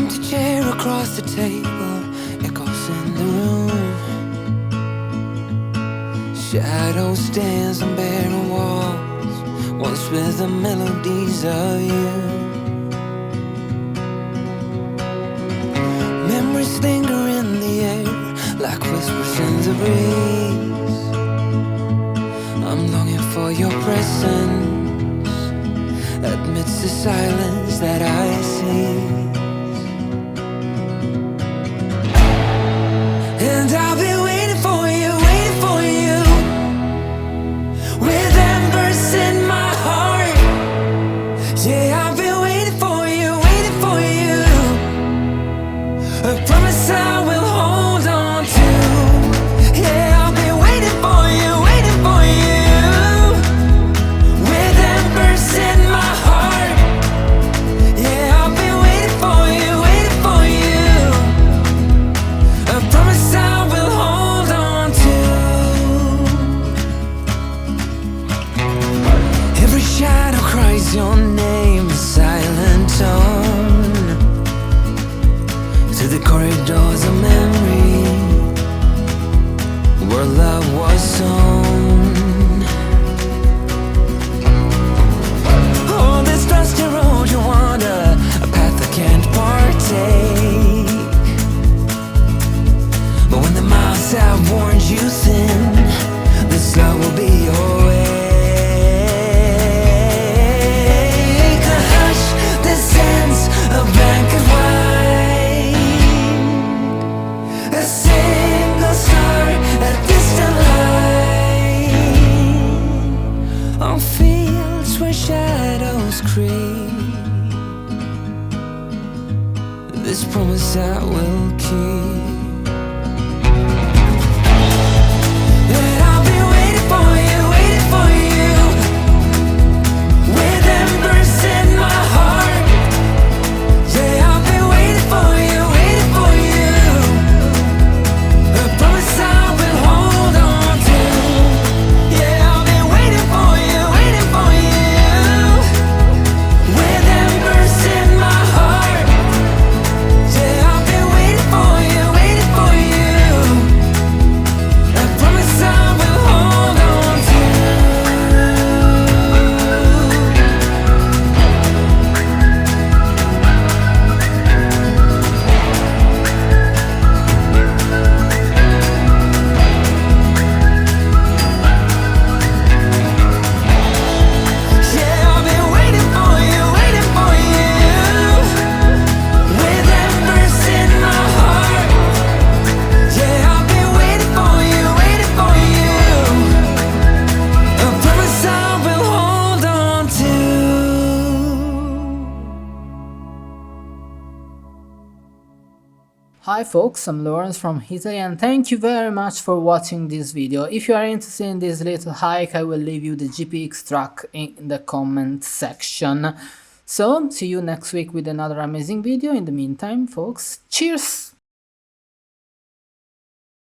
empty chair across the table echoes in the room. Shadows dance on barren walls, once with the melodies of you. Memories linger in the air like whispers in the breeze. I'm longing for your presence amidst the silence that I see. And I've been waiting for you, with embers in my heart. Yeah, I've been waiting for you, I promise I will hold on to. Yeah, I've been waiting for you, with embers in my heart. Yeah, I've been waiting for you, I promise I will hold on to. Every shadow cries your name, a silent tone, through the corridors of memory, where love was sown. Oh, this dusty road you wander, a path I can't partake. But when the miles have worn you thin, this love will be your way. Hush, this ends a blanket white, a single star, a distant light, on fields where shadows creep. This promise I will keep. And I've been waiting for you, with embers in my heart. Yeah, I've been waiting for you, I promise I will hold on to. Yeah, I've been waiting for you, with embers in my heart. Yeah, I've been waiting for you, I promise I will hold on to. Yeah, I've been waiting for you, with embers in my heart. Yeah, I've been waiting for you, I promise I will hold on to. Hi folks, I'm Lawrence from Italy and thank you very much for watching this video. If you are interested in this little hike, I will leave you the GPX track in the comment section. So, see you next week with another amazing video. In the meantime, folks, cheers!